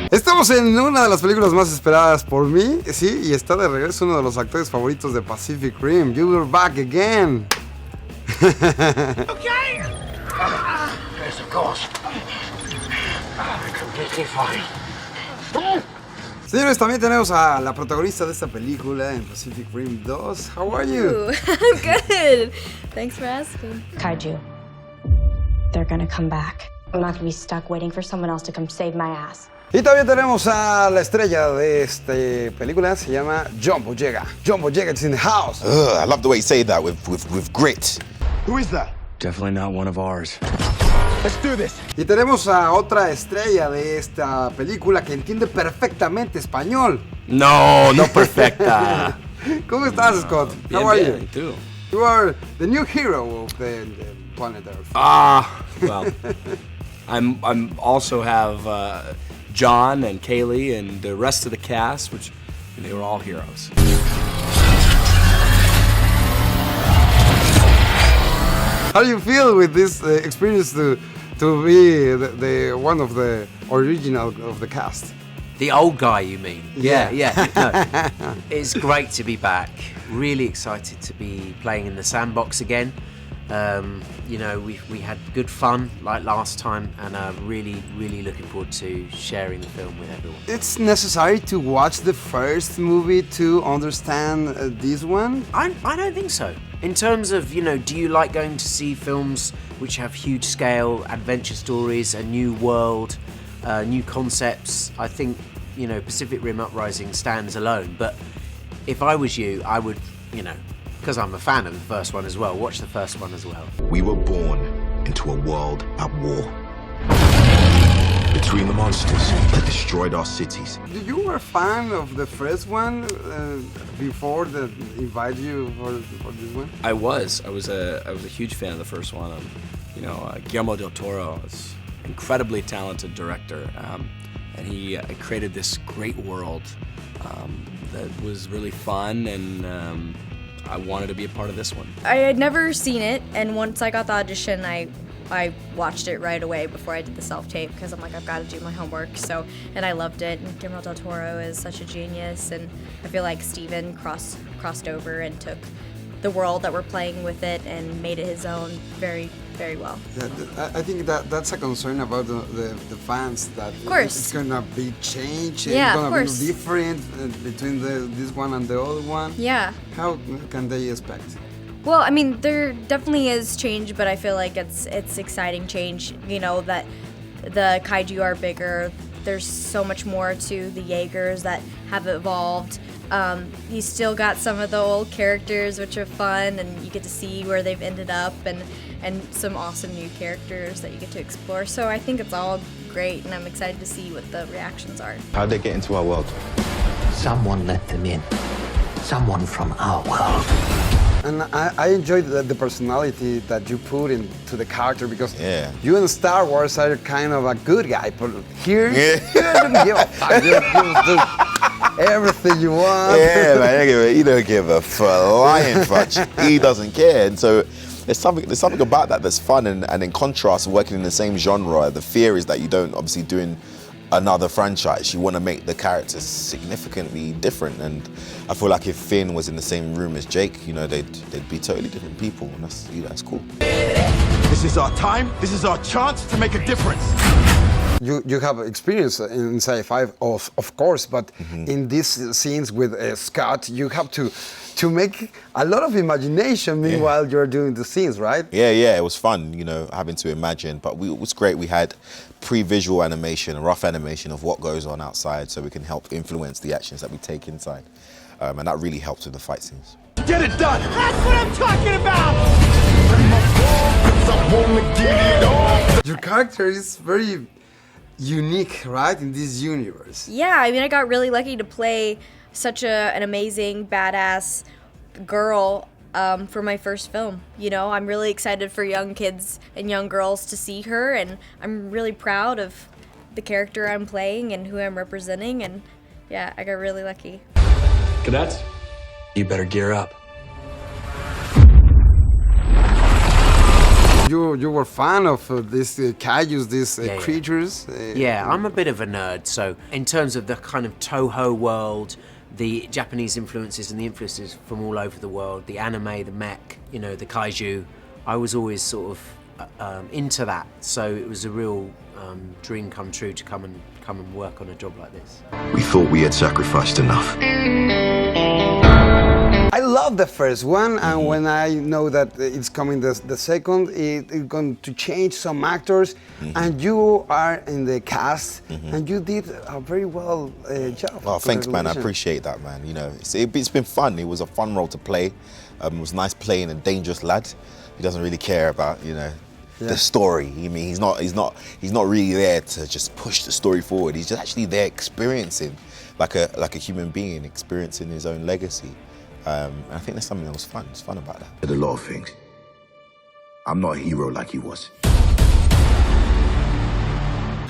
Estamos en una de las películas más esperadas por mí, sí, y está de regreso uno de los actores favoritos de Pacific Rim. You were back again. Okay. Yes, of course. Completely fine. Señores, también tenemos a la protagonista de esta película en Pacific Rim 2. How are you? I'm good. Thanks for asking. Kaiju. They're gonna come back. I'm not gonna be stuck waiting for someone else to come save my ass. Y también tenemos a la estrella de esta película, se llama John Boyega. John Boyega is in the house. I love the way you say that with grit. Who is that? Definitely not one of ours. Let's do this. Y tenemos a otra estrella de esta película que entiende perfectamente español. No, no perfecta. ¿Cómo estás, Scott? Bien, How are bien, you? ¿y tú? You are the new hero of the planet Earth. Well, I'm also have John and Kaylee and the rest of the cast, which they were all heroes. How do you feel with this experience to be the one of the original of the cast? The old guy, you mean? Yeah. No, it's great to be back. Really excited to be playing in the sandbox again. You know, we had good fun like last time, and really looking forward to sharing the film with everyone. It's necessary to watch the first movie to understand this one? I don't think so. In terms of, you know, do you like going to see films which have huge scale adventure stories, a new world, new concepts? I think, you know, Pacific Rim Uprising stands alone. But if I was you, I would, you know, because I'm a fan of the first one as well, watch the first one as well. We were born into a world at war. Between the monsters that destroyed our cities. You were a fan of the first one before they invite you for this one? I was a huge fan of the first one. You know, Guillermo del Toro is an incredibly talented director, and he created this great world that was really fun, and I wanted to be a part of this one. I had never seen it, and once I got the audition, I watched it right away before I did the self-tape, because I'm like, I've got to do my homework. So, and I loved it. And Guillermo del Toro is such a genius, and I feel like Steven crossed over and took the world that we're playing with it and made it his own very, very well. Yeah, I think that's a concern about the fans, that of course it's gonna be changed. Yeah, it's gonna of be different between this one and the other one. Yeah. How can they expect? Well, I mean, there definitely is change, but I feel like it's exciting change. You know, that the kaiju are bigger. There's so much more to the Jaegers that have evolved. You still got some of the old characters, which are fun, and you get to see where they've ended up, and some awesome new characters that you get to explore. So I think it's all great, and I'm excited to see what the reactions are. How'd they get into our world? Someone let them in. Someone from our world. And I enjoyed the personality that you put into the character, because you in Star Wars are kind of a good guy, but here you don't give a fuck. You just do everything you want. Yeah, man, he don't give a flying fudge. He doesn't care, and so there's something about that that's fun, and in contrast, working in the same genre, the fear is that you don't obviously doing another franchise. You want to make the characters significantly different, and I feel like if Finn was in the same room as Jake, you know, they'd be totally different people, and that's cool. This is our time. This is our chance to make a difference. You have experience in sci-fi, of course, but in these scenes with Scott, you have to make a lot of imagination meanwhile you're doing the scenes, right? Yeah, it was fun, you know, having to imagine, but it was great. We had pre-visual animation, a rough animation of what goes on outside, so we can help influence the actions that we take inside, and that really helps with the fight scenes. Get it done! That's what I'm talking about! Your character is very unique, right, in this universe. Yeah, I mean, I got really lucky to play such an amazing, badass girl for my first film. You know, I'm really excited for young kids and young girls to see her, and I'm really proud of the character I'm playing and who I'm representing, and yeah, I got really lucky. Cadets, you better gear up. you were fan of these kaijus, these creatures. Yeah, I'm a bit of a nerd. So in terms of the kind of Toho world, the Japanese influences and the influences from all over the world, the anime, the mech, you know, the kaiju, I was always sort of into that. So it was a real dream come true to come and work on a job like this. We thought we had sacrificed enough. I love the first one, and when I know that it's coming the second, it's going to change some actors, and you are in the cast, and you did a very well job. Oh, thanks, man. I appreciate that, man. You know, it's been fun. It was a fun role to play. It was nice playing a dangerous lad. He doesn't really care about, you know, the story. I mean, he's not really there to just push the story forward. He's just actually there experiencing, like a human being, experiencing his own legacy. I think there's something that was fun. It's fun about that. Did a lot of things. I'm not a hero like he was. I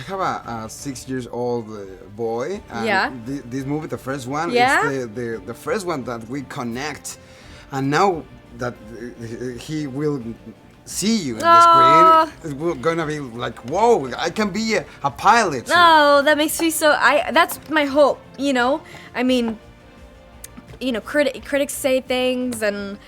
have a 6-year-old boy. And this movie, the first one, it's the first one that we connect. And now that he will see you in the screen, it's gonna be like, whoa, I can be a pilot. No, that makes me so. That's my hope. You know, I mean, you know, critics say things, and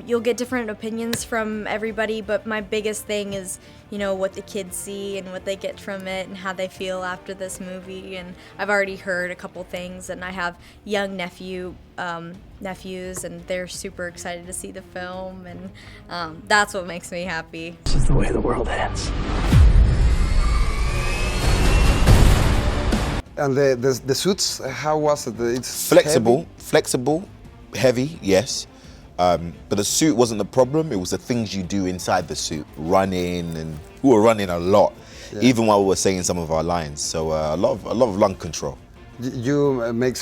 you'll get different opinions from everybody, but my biggest thing is, you know, what the kids see and what they get from it and how they feel after this movie. And I've already heard a couple things, and I have young nephews, and they're super excited to see the film, and that's what makes me happy. This is the way the world ends. And the suits, how was it? It's flexible, heavy, yes. But the suit wasn't the problem. It was the things you do inside the suit, running, and we were running a lot, even while we were saying some of our lines. So a lot of lung control. You make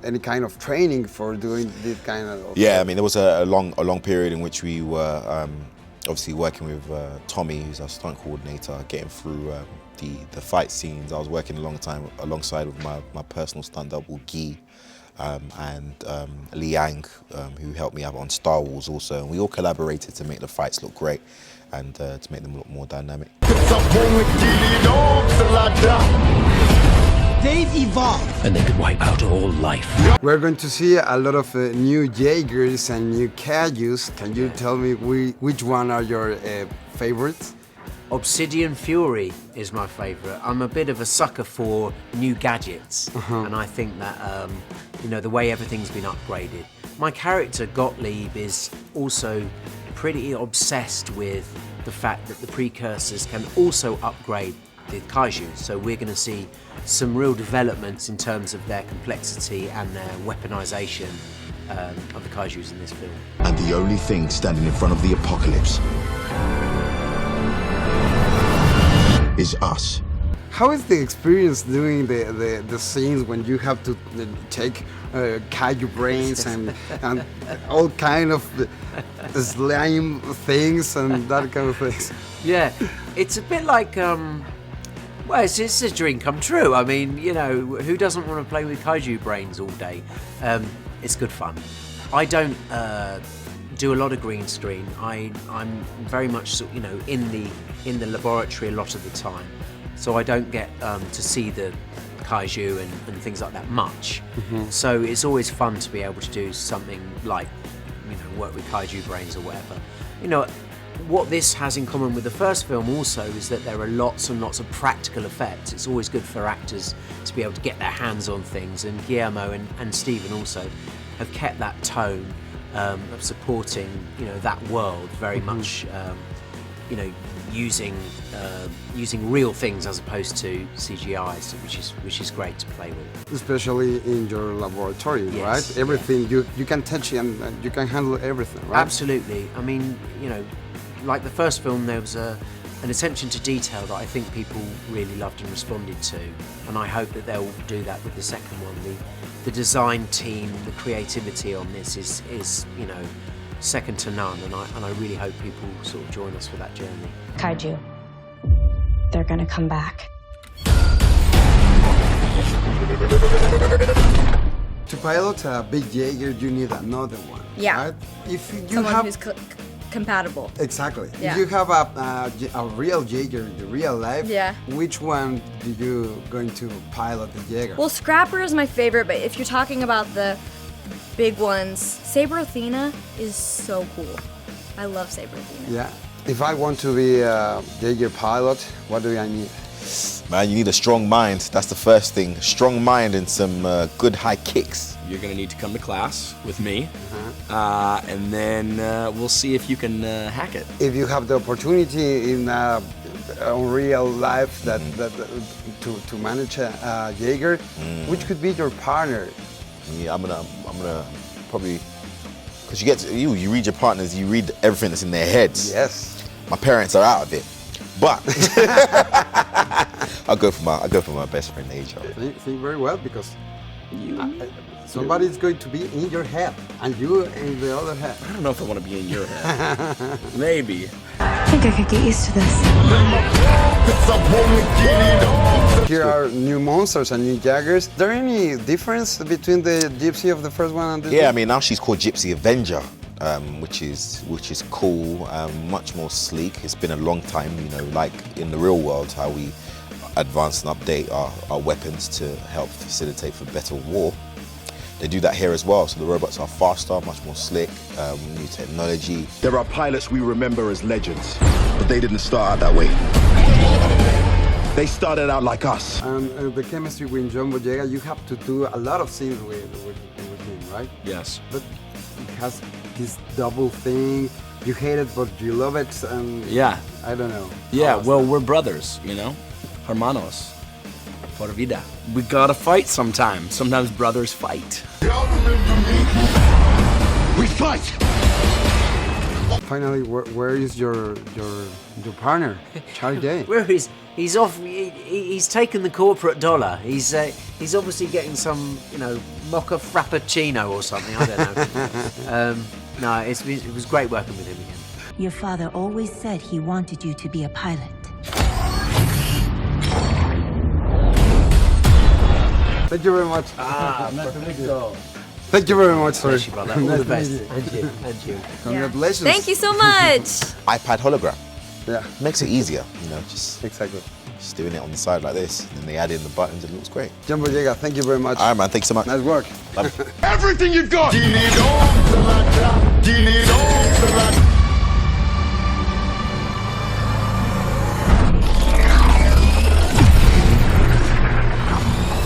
any kind of training for doing this kind of? Yeah, I mean, there was a long period in which we were obviously working with Tommy, who's our stunt coordinator, getting through the fight scenes. I was working alongside with my personal stunt double, Guy, and Liang, who helped me out on Star Wars also. And we all collaborated to make the fights look great and to make them look more dynamic. They've evolved, and they could wipe out all life. We're going to see a lot of new Jaegers and new kaijus. Can you tell me which one are your favorites? Obsidian Fury is my favourite. I'm a bit of a sucker for new gadgets, and I think that you know, the way everything's been upgraded. My character Gottlieb is also pretty obsessed with the fact that the precursors can also upgrade the kaiju. So we're going to see some real developments in terms of their complexity and their weaponization of the kaijus in this film. And the only thing standing in front of the apocalypse is us. How is the experience doing the scenes when you have to take kaiju brains and all kind of slime things and that kind of things? Yeah, it's a bit like, well, it's a dream come true. I mean, you know, who doesn't want to play with kaiju brains all day? It's good fun. I don't do a lot of green screen. I'm very much, you know, in the laboratory a lot of the time, so I don't get to see the kaiju and things like that much. So it's always fun to be able to do something like, you know, work with kaiju brains or whatever. You know, what this has in common with the first film also is that there are lots and lots of practical effects. It's always good for actors to be able to get their hands on things, and Guillermo and Stephen also have kept that tone of supporting, you know, that world very much, you know, using real things as opposed to CGI, so which is great to play with. Especially in your laboratory, right? Everything you can touch and you can handle everything, right? Absolutely. I mean, you know, like the first film, there was an attention to detail that I think people really loved and responded to, and I hope that they'll do that with the second one. The design team, the creativity on this is you know, second to none, and I really hope people sort of join us for that journey. Kaiju. They're gonna come back. To pilot a big Jaeger, you need another one. Yeah. Right? If you Someone have who's compatible. Exactly. Yeah. If you have a real Jaeger in the real life, Yeah. which one do you going to pilot the Jaeger? Well, Scrapper is my favorite, but if you're talking about the big ones, Saber Athena is so cool. I love Saber Athena. Yeah. If I want to be a Jaeger pilot, what do I need? Man, you need a strong mind. That's the first thing. Strong mind and some good high kicks. You're gonna need to come to class with me, and then we'll see if you can hack it. If you have the opportunity in real life that to manage a Jaeger, which could be your partner? Yeah, I'm gonna probably, because you read your partners, you read everything that's in their heads. Yes. My parents are out of it, but I'll go for my best friend AJ. Think very well, because somebody's going to be in your head and you in the other head. I don't know if I want to be in your head. Maybe. I think I could get used to this. Here are new monsters and new Jaegers. Is there any difference between the Gypsy of the first one and the Yeah, I mean, now she's called Gypsy Avenger, which is cool, much more sleek. It's been a long time, you know, like in the real world, how we advance and update our weapons to help facilitate for better war. They do that here as well, so the robots are faster, much more slick, new technology. There are pilots we remember as legends, but they didn't start out that way. They started out like us. And the chemistry with John Boyega, you have to do a lot of scenes with him, right? Yes. But it has this double thing. You hate it, but you love it, and Yeah. I don't know. Yeah, well, we're brothers, you know? Hermanos. Por vida. We gotta fight sometime. Sometimes brothers fight. We fight! Finally, where is your partner, Charlie Day? Where is he's off? He's taken the corporate dollar. He's obviously getting some, you know, mocha frappuccino or something. I don't know. No, it was great working with him again. Your father always said he wanted you to be a pilot. Thank you very much. Nice to meet you. Thank you very much, sir. Bless you, brother. All Nice the to best. meet you. And you. And you. Congratulations. Thank you so much. iPad hologram. Yeah, Makes it easier, you know, just exactly. doing it on the side like this, and then they add in the buttons and it looks great. John Boyega, thank you very much. All right, man, thanks so much. Nice work. Love you. Everything you got!